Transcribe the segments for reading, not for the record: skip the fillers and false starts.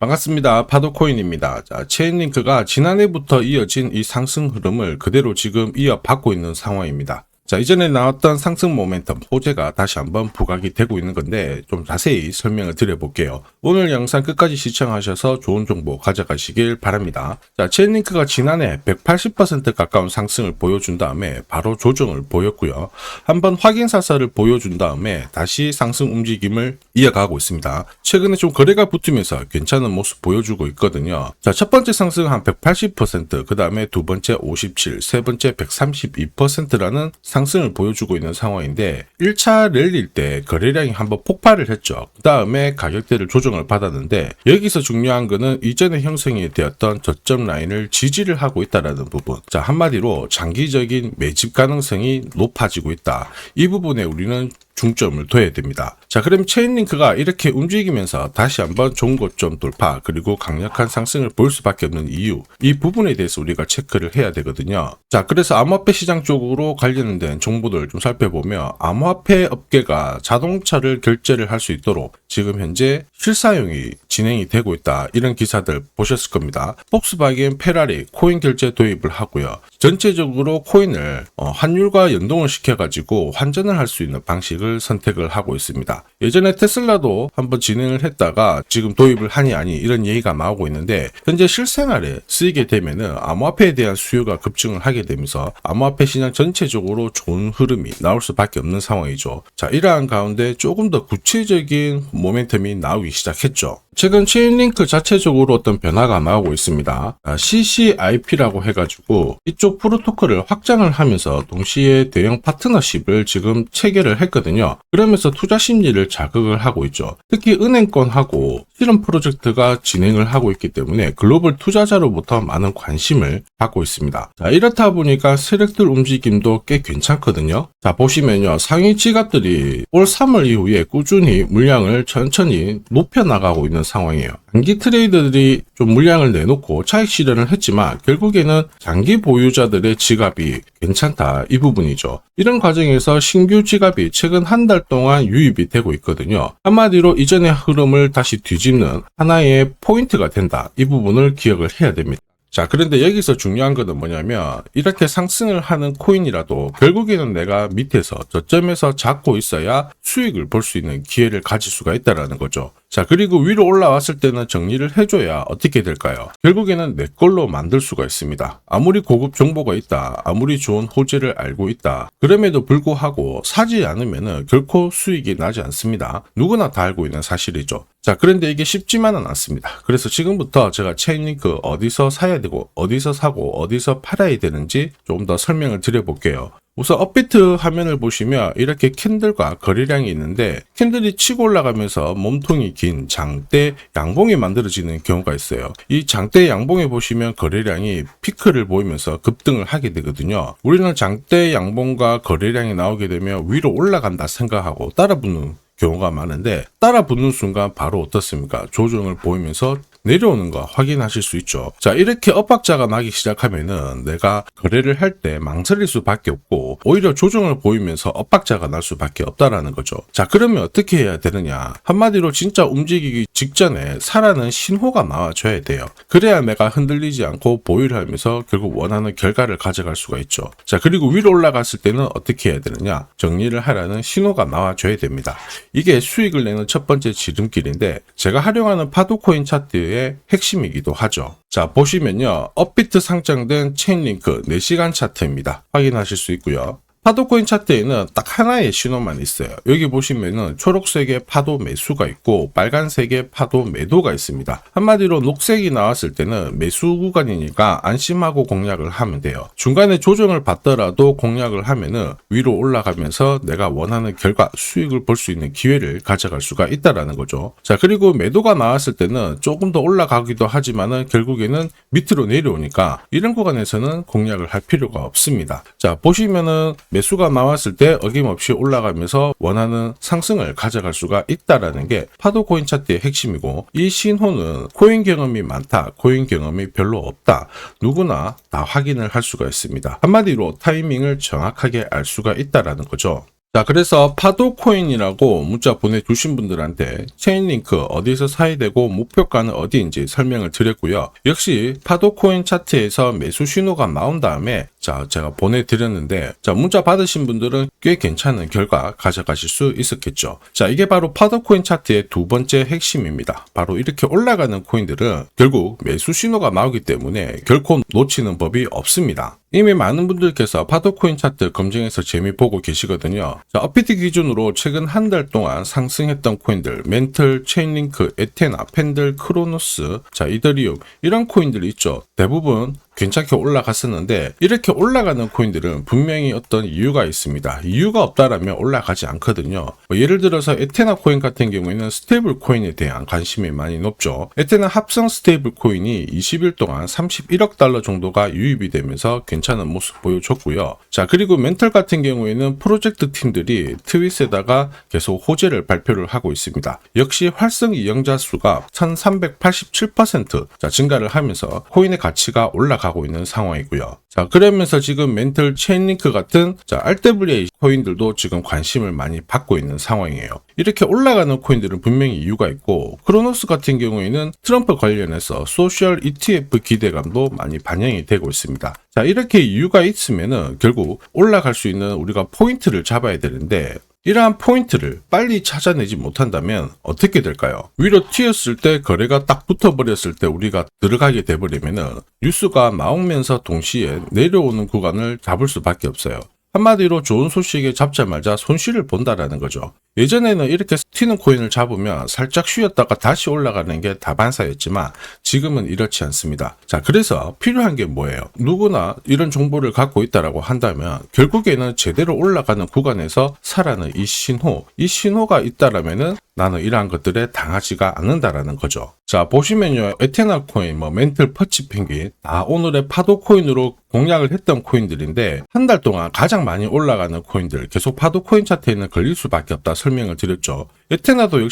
반갑습니다. 파도코인입니다. 자, 체인링크가 지난해부터 이어진 이 상승 흐름을 그대로 지금 이어받고 있는 상황입니다. 자, 이전에 나왔던 상승 모멘텀 호재가 다시 한번 부각이 되고 있는 건데 좀 자세히 설명을 드려볼게요. 오늘 영상 끝까지 시청하셔서 좋은 정보 가져가시길 바랍니다. 자, 체인링크가 지난해 180% 가까운 상승을 보여준 다음에 바로 조정을 보였고요. 한번 확인 사설을 보여준 다음에 다시 상승 움직임을 이어가고 있습니다. 최근에 좀 거래가 붙으면서 괜찮은 모습 보여주고 있거든요. 자, 첫 번째 상승 한 180%, 그 다음에 두 번째 57%, 세 번째 132%라는 상승을 보여주고 있는 상황인데 1차 랠리일 때 거래량이 한번 폭발을 했죠. 그 다음에 가격대를 조정을 받았는데 여기서 중요한 거는 이전에 형성이 되었던 저점 라인을 지지를 하고 있다는 부분. 자, 한마디로 장기적인 매집 가능성이 높아지고 있다. 이 부분에 우리는 중점을 둬야 됩니다. 자, 그럼 체인링크가 이렇게 움직이면서 다시 한번 좋은 고점 돌파 그리고 강력한 상승을 볼 수밖에 없는 이유, 이 부분에 대해서 우리가 체크를 해야 되거든요. 자, 그래서 암호화폐 시장 쪽으로 관련된 정보들을 좀 살펴보면 암호화폐 업계가 자동차를 결제를 할 수 있도록 지금 현재 실사용이 진행이 되고 있다, 이런 기사들 보셨을 겁니다. 폭스바겐, 페라리 코인 결제 도입을 하고요. 전체적으로 코인을 환율과 연동을 시켜가지고 환전을 할 수 있는 방식을 선택을 하고 있습니다. 예전에 테슬라도 한번 진행을 했다가 지금 도입을 하니 아니 이런 얘기가 나오고 있는데 현재 실생활에 쓰이게 되면은 암호화폐에 대한 수요가 급증을 하게 되면서 암호화폐 시장 전체적으로 좋은 흐름이 나올 수밖에 없는 상황이죠. 자, 이러한 가운데 조금 더 구체적인 모멘텀이 나오기 시작했죠. 최근 체인링크 자체적으로 어떤 변화가 나오고 있습니다. CCIP라고 해가지고 이쪽 프로토콜을 확장을 하면서 동시에 대형 파트너십을 지금 체결을 했거든요. 그러면서 투자 심리를 자극을 하고 있죠. 특히 은행권하고 실험 프로젝트가 진행을 하고 있기 때문에 글로벌 투자자로부터 많은 관심을 받고 있습니다. 자, 이렇다 보니까 세력들 움직임도 꽤 괜찮거든요. 자, 보시면요, 상위 지갑들이 올 3월 이후에 꾸준히 물량을 천천히 높여나가고 있는 상황이에요. 단기 트레이더들이 좀 물량을 내놓고 차익 실현을 했지만 결국에는 장기 보유자들의 지갑이 괜찮다, 이 부분이죠. 이런 과정에서 신규 지갑이 최근 한 달 동안 유입이 되고 있거든요. 한마디로 이전의 흐름을 다시 뒤집는 하나의 포인트가 된다, 이 부분을 기억을 해야 됩니다. 자, 그런데 여기서 중요한 것은 뭐냐면 이렇게 상승을 하는 코인이라도 결국에는 내가 밑에서 저점에서 잡고 있어야 수익을 볼 수 있는 기회를 가질 수가 있다는 거죠. 자, 그리고 위로 올라왔을 때는 정리를 해줘야 어떻게 될까요? 결국에는 내 걸로 만들 수가 있습니다. 아무리 고급 정보가 있다, 아무리 좋은 호재를 알고 있다, 그럼에도 불구하고 사지 않으면 결코 수익이 나지 않습니다. 누구나 다 알고 있는 사실이죠. 자, 그런데 이게 쉽지만은 않습니다. 그래서 지금부터 제가 체인링크 어디서 사야 되고 어디서 사고 어디서 팔아야 되는지 조금 더 설명을 드려볼게요. 우선 업비트 화면을 보시면 이렇게 캔들과 거래량이 있는데 캔들이 치고 올라가면서 몸통이 긴 장대 양봉이 만들어지는 경우가 있어요. 이 장대 양봉에 보시면 거래량이 피크를 보이면서 급등을 하게 되거든요. 우리는 장대 양봉과 거래량이 나오게 되면 위로 올라간다 생각하고 따라붙는 경우가 많은데 따라 붙는 순간 바로 어떻습니까? 조정을 보이면서 내려오는 거 확인하실 수 있죠. 자, 이렇게 엇박자가 나기 시작하면은 내가 거래를 할 때 망설일 수밖에 없고 오히려 조정을 보이면서 엇박자가 날 수밖에 없다라는 거죠. 자, 그러면 어떻게 해야 되느냐? 한마디로 진짜 움직이기 직전에 사라는 신호가 나와줘야 돼요. 그래야 내가 흔들리지 않고 보유를 하면서 결국 원하는 결과를 가져갈 수가 있죠. 자, 그리고 위로 올라갔을 때는 어떻게 해야 되느냐? 정리를 하라는 신호가 나와줘야 됩니다. 이게 수익을 내는 첫 번째 지름길인데 제가 활용하는 파도코인 차트의 핵심이기도 하죠. 자, 보시면요, 업비트 상장된 체인링크 4시간 차트입니다. 확인하실 수 있고요. 파도코인 차트에는 딱 하나의 신호만 있어요. 여기 보시면은 초록색의 파도 매수가 있고 빨간색의 파도 매도가 있습니다. 한마디로 녹색이 나왔을 때는 매수 구간이니까 안심하고 공략을 하면 돼요. 중간에 조정을 받더라도 공략을 하면은 위로 올라가면서 내가 원하는 결과 수익을 볼 수 있는 기회를 가져갈 수가 있다라는 거죠. 자, 그리고 매도가 나왔을 때는 조금 더 올라가기도 하지만은 결국에는 밑으로 내려오니까 이런 구간에서는 공략을 할 필요가 없습니다. 자, 보시면은 매수가 나왔을 때 어김없이 올라가면서 원하는 상승을 가져갈 수가 있다라는 게 파도코인 차트의 핵심이고, 이 신호는 코인 경험이 많다, 코인 경험이 별로 없다, 누구나 다 확인을 할 수가 있습니다. 한마디로 타이밍을 정확하게 알 수가 있다라는 거죠. 자, 그래서 파도 코인이라고 문자 보내주신 분들한테 체인 링크 어디서 사야 되고 목표가는 어디인지 설명을 드렸고요. 역시 파도 코인 차트에서 매수 신호가 나온 다음에 자, 제가 보내드렸는데 자, 문자 받으신 분들은 꽤 괜찮은 결과 가져가실 수 있었겠죠. 자, 이게 바로 파도 코인 차트의 두 번째 핵심입니다. 바로 이렇게 올라가는 코인들은 결국 매수 신호가 나오기 때문에 결코 놓치는 법이 없습니다. 이미 많은 분들께서 파도코인 차트 검증해서 재미 보고 계시거든요. 자, 업비트 기준으로 최근 한 달 동안 상승했던 코인들, 멘틀, 체인링크, 에테나, 펜들, 크로노스, 자, 이더리움 이런 코인들이 있죠. 대부분 괜찮게 올라갔었는데 이렇게 올라가는 코인들은 분명히 어떤 이유가 있습니다. 이유가 없다라면 올라가지 않거든요. 예를 들어서 에테나 코인 같은 경우에는 스테이블 코인에 대한 관심이 많이 높죠. 에테나 합성 스테이블 코인이 20일 동안 31억 달러 정도가 유입이 되면서 괜찮은 모습 보여줬고요. 자, 그리고 멘털 같은 경우에는 프로젝트 팀들이 트윗에다가 계속 호재를 발표를 하고 있습니다. 역시 활성 이용자 수가 1387% 자, 증가를 하면서 코인의 가치가 올라가고 있는 상황이고요. 자, 그러면서 지금 멘털, 체인링크 같은 자, RWA 코인들도 지금 관심을 많이 받고 있는 상황이에요. 이렇게 올라가는 코인들은 분명히 이유가 있고 크로노스 같은 경우에는 트럼프 관련해서 소셜 ETF 기대감도 많이 반영이 되고 있습니다. 자, 이렇게 이유가 있으면은 결국 올라갈 수 있는 우리가 포인트를 잡아야 되는데 이러한 포인트를 빨리 찾아내지 못한다면 어떻게 될까요? 위로 튀었을 때 거래가 딱 붙어버렸을 때 우리가 들어가게 돼버리면은 뉴스가 나오면서 동시에 내려오는 구간을 잡을 수밖에 없어요. 한마디로 좋은 소식에 잡자마자 손실을 본다라는 거죠. 예전에는 이렇게 튀는 코인을 잡으면 살짝 쉬었다가 다시 올라가는 게 다반사였지만 지금은 이렇지 않습니다. 자, 그래서 필요한 게 뭐예요? 누구나 이런 정보를 갖고 있다라고 한다면 결국에는 제대로 올라가는 구간에서 사라는 이 신호가 있다라면은 나는 이러한 것들에 당하지가 않는다라는 거죠. 자, 보시면요. 에테나 코인, 멘틀, 퍼치 펭귄 다 오늘의 파도 코인으로 공략을 했던 코인들인데 한 달 동안 가장 많이 올라가는 코인들 계속 파도 코인 차트에는 걸릴 수밖에 없다 설명을 드렸죠. 에테나도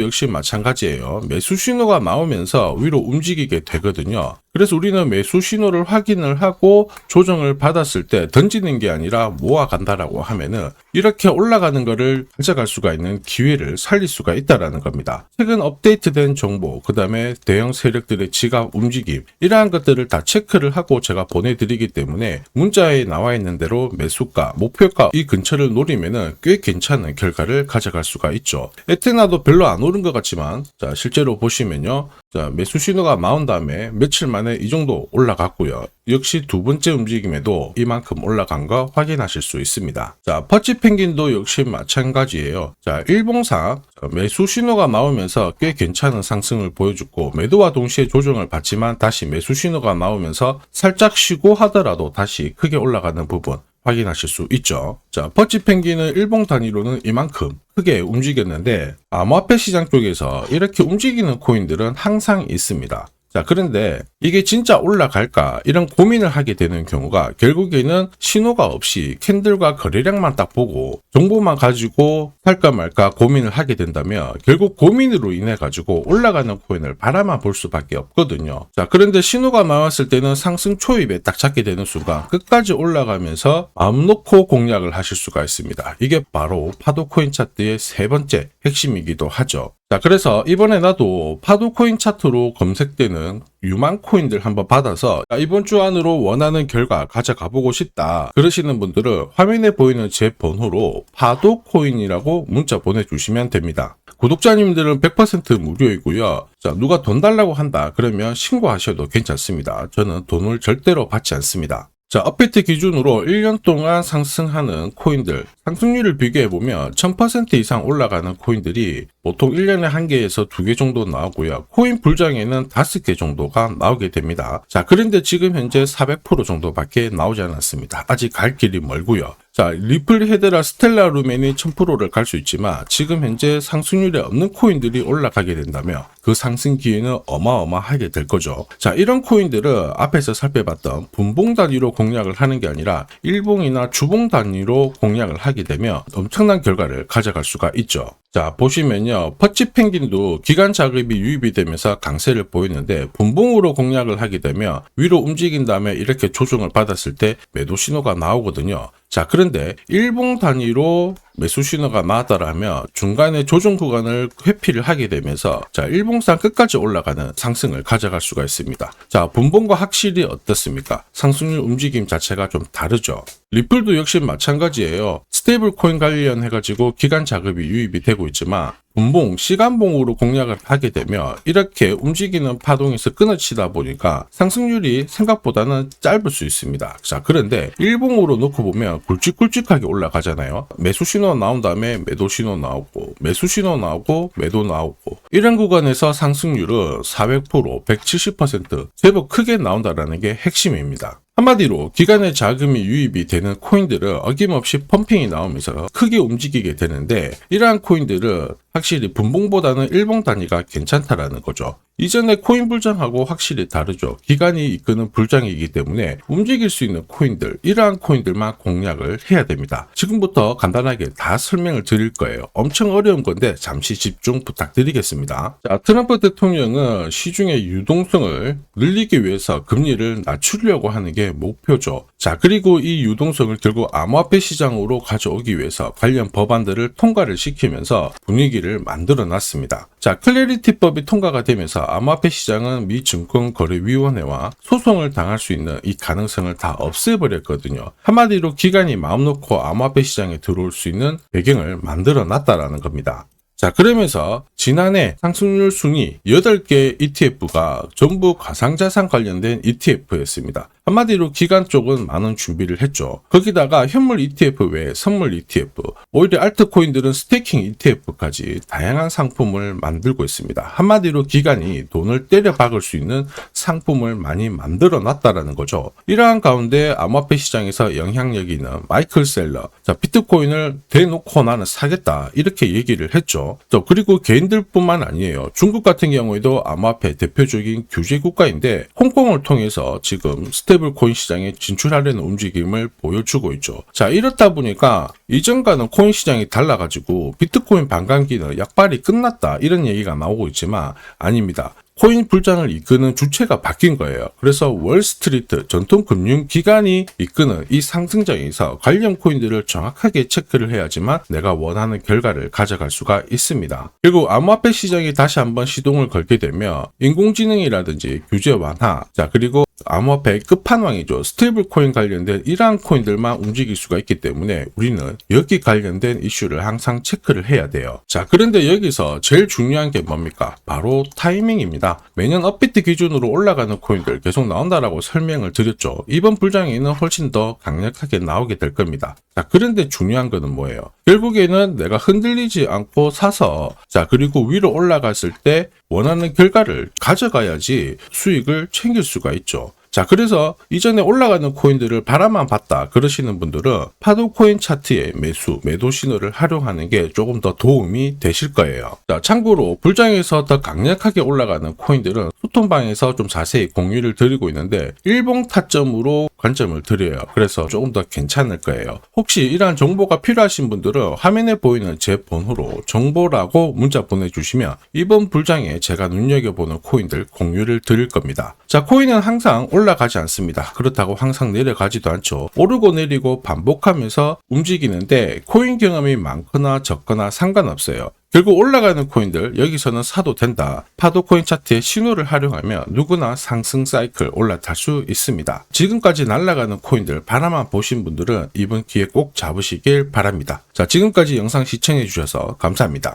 역시 마찬가지예요. 매수 신호가 나오면서 위로 움직이게 되거든요. 그래서 우리는 매수 신호를 확인을 하고 조정을 받았을 때 던지는 게 아니라 모아간다라고 하면은 이렇게 올라가는 거를 가져갈 수가 있는 기회를 살릴 수가 있다라는 겁니다. 최근 업데이트된 정보, 그 다음에 대형 세력들의 지갑 움직임, 이러한 것들을 다 체크를 하고 제가 보내드리기 때문에 문자에 나와 있는 대로 매수가, 목표가 이 근처를 노리면은 꽤 괜찮은 결과를 가져갈 수가 있죠. 에테나도 별로 안 오른 것 같지만 자, 실제로 보시면요. 자, 매수 신호가 나온 다음에 며칠 만에 이 정도 올라갔고요. 역시 두 번째 움직임에도 이만큼 올라간 거 확인하실 수 있습니다. 자, 퍼치 펭귄도 역시 마찬가지예요. 자, 일봉상 매수 신호가 나오면서 꽤 괜찮은 상승을 보여줬고 매도와 동시에 조정을 받지만 다시 매수 신호가 나오면서 살짝 쉬고 하더라도 다시 크게 올라가는 부분 확인하실 수 있죠. 자, 퍼치 펭귄은 일봉 단위로는 이만큼 크게 움직였는데 암호화폐 시장 쪽에서 이렇게 움직이는 코인들은 항상 있습니다. 자, 그런데 이게 진짜 올라갈까 이런 고민을 하게 되는 경우가 결국에는 신호가 없이 캔들과 거래량만 딱 보고 정보만 가지고 살까 말까 고민을 하게 된다면 결국 고민으로 인해 가지고 올라가는 코인을 바라만 볼 수밖에 없거든요. 자, 그런데 신호가 나왔을 때는 상승 초입에 딱 잡게 되는 순간 끝까지 올라가면서 마음 놓고 공략을 하실 수가 있습니다. 이게 바로 파도 코인 차트의 세 번째 핵심이기도 하죠. 자, 그래서 이번에 나도 파도 코인 차트로 검색되는 유망 코인들 한번 받아서 이번 주 안으로 원하는 결과 가져가 보고 싶다 그러시는 분들은 화면에 보이는 제 번호로 파도 코인이라고 문자 보내주시면 됩니다. 구독자님들은 100% 무료이고요. 자, 누가 돈 달라고 한다 그러면 신고하셔도 괜찮습니다. 저는 돈을 절대로 받지 않습니다. 자, 업비트 기준으로 1년 동안 상승하는 코인들 상승률을 비교해보면 1000% 이상 올라가는 코인들이 보통 1년에 1개에서 2개 정도 나오고요. 코인 불장에는 5개 정도가 나오게 됩니다. 자, 그런데 지금 현재 400% 정도밖에 나오지 않았습니다. 아직 갈 길이 멀고요. 자, 리플, 헤드라, 스텔라, 루멘이 1000%를 갈 수 있지만 지금 현재 상승률이 없는 코인들이 올라가게 된다면 그 상승 기회는 어마어마하게 될 거죠. 자, 이런 코인들은 앞에서 살펴봤던 분봉 단위로 공략을 하는 게 아니라 일봉이나 주봉 단위로 공략을 하게 되면 엄청난 결과를 가져갈 수가 있죠. 자, 보시면요. 퍼치펭귄도 기간 자금이 유입이 되면서 강세를 보이는데 분봉으로 공략을 하게 되면 위로 움직인 다음에 이렇게 조정을 받았을 때 매도 신호가 나오거든요. 자, 그런데 일봉 단위로 매수 신호가 나왔다라면 중간에 조정 구간을 회피를 하게 되면서 자, 일봉상 끝까지 올라가는 상승을 가져갈 수가 있습니다. 자, 분봉과 확실히 어떻습니까? 상승률 움직임 자체가 좀 다르죠. 리플도 역시 마찬가지예요. 스테이블 코인 관련해가지고 기간 자금이 유입이 되고 있지만 분봉, 시간봉으로 공략을 하게 되면 이렇게 움직이는 파동에서 끊어치다 보니까 상승률이 생각보다는 짧을 수 있습니다. 자, 그런데 일봉으로 놓고 보면 굵직굵직하게 올라가잖아요. 매수 신호 나온 다음에 매도 신호 나오고 매수 신호 나오고 매도 나오고 이런 구간에서 상승률은 400%, 170% 제법 크게 나온다는 게 핵심입니다. 한마디로 기간에 자금이 유입이 되는 코인들은 어김없이 펌핑이 나오면서 크게 움직이게 되는데 이러한 코인들은 확실히 분봉보다는 일봉 단위가 괜찮다라는 거죠. 이전에 코인 불장하고 확실히 다르죠. 기간이 이끄는 불장이기 때문에 움직일 수 있는 코인들, 이러한 코인들만 공략을 해야 됩니다. 지금부터 간단하게 다 설명을 드릴 거예요. 엄청 어려운 건데 잠시 집중 부탁드리겠습니다. 자, 트럼프 대통령은 시중의 유동성을 늘리기 위해서 금리를 낮추려고 하는 게 목표죠. 자, 그리고 이 유동성을 결국 암호화폐 시장으로 가져오기 위해서 관련 법안들을 통과를 시키면서 분위기를 만들어 놨습니다. 자, 클래리티법이 통과가 되면서 암호화폐 시장은 미 증권거래위원회와 소송을 당할 수 있는 이 가능성을 다 없애버렸거든요. 한마디로 기관이 마음 놓고 암호화폐 시장에 들어올 수 있는 배경을 만들어 놨다라는 겁니다. 자, 그러면서 지난해 상승률 순위 8개 ETF가 전부 가상자산 관련된 ETF였습니다. 한마디로 기관 쪽은 많은 준비를 했죠. 거기다가 현물 ETF 외에 선물 ETF, 오히려 알트코인들은 스테이킹 ETF까지 다양한 상품을 만들고 있습니다. 한마디로 기관이 돈을 때려 박을 수 있는 상품을 많이 만들어 놨다라는 거죠. 이러한 가운데 암호화폐 시장에서 영향력이 있는 마이클 셀러, 자, 비트코인을 대놓고 나는 사겠다 이렇게 얘기를 했죠. 또 그리고 개인들뿐만 아니에요. 중국 같은 경우에도 암호화폐 대표적인 규제 국가인데 홍콩을 통해서 지금 스테이블 코인 시장에 진출하려는 움직임을 보여주고 있죠. 자, 이렇다 보니까 이전과는 코인 시장이 달라가지고 비트코인 반감기는 약발이 끝났다 이런 얘기가 나오고 있지만 아닙니다. 코인 불장을 이끄는 주체가 바뀐 거예요. 그래서 월스트리트 전통 금융기관이 이끄는 이 상승장에서 관련 코인들을 정확하게 체크를 해야지만 내가 원하는 결과를 가져갈 수가 있습니다. 그리고 암호화폐 시장이 다시 한번 시동을 걸게 되면 인공지능이라든지 규제 완화, 자, 그리고 암호화폐의 끝판왕이죠. 스테이블 코인 관련된 이러한 코인들만 움직일 수가 있기 때문에 우리는 여기 관련된 이슈를 항상 체크를 해야 돼요. 자, 그런데 여기서 제일 중요한 게 뭡니까? 바로 타이밍입니다. 매년 업비트 기준으로 올라가는 코인들 계속 나온다라고 설명을 드렸죠. 이번 불장에는 훨씬 더 강력하게 나오게 될 겁니다. 자, 그런데 중요한 거는 뭐예요? 결국에는 내가 흔들리지 않고 사서, 자, 그리고 위로 올라갔을 때 원하는 결과를 가져가야지 수익을 챙길 수가 있죠. 자, 그래서 이전에 올라가는 코인들을 바라만 봤다 그러시는 분들은 파도 코인 차트의 매수, 매도 신호를 활용하는 게 조금 더 도움이 되실 거예요. 자, 참고로 불장에서 더 강력하게 올라가는 코인들은 소통방에서 좀 자세히 공유를 드리고 있는데 일봉 타점으로 관점을 드려요. 그래서 조금 더 괜찮을 거예요. 혹시 이러한 정보가 필요하신 분들은 화면에 보이는 제 번호로 정보라고 문자 보내주시면 이번 불장에 제가 눈여겨보는 코인들 공유를 드릴 겁니다. 자, 코인은 항상 올라가지 않습니다. 그렇다고 항상 내려가지도 않죠. 오르고 내리고 반복하면서 움직이는데 코인 경험이 많거나 적거나 상관없어요. 결국 올라가는 코인들 여기서는 사도 된다. 파도 코인 차트의 신호를 활용하면 누구나 상승 사이클 올라탈 수 있습니다. 지금까지 날아가는 코인들 바라만 보신 분들은 이번 기회 꼭 잡으시길 바랍니다. 자, 지금까지 영상 시청해 주셔서 감사합니다.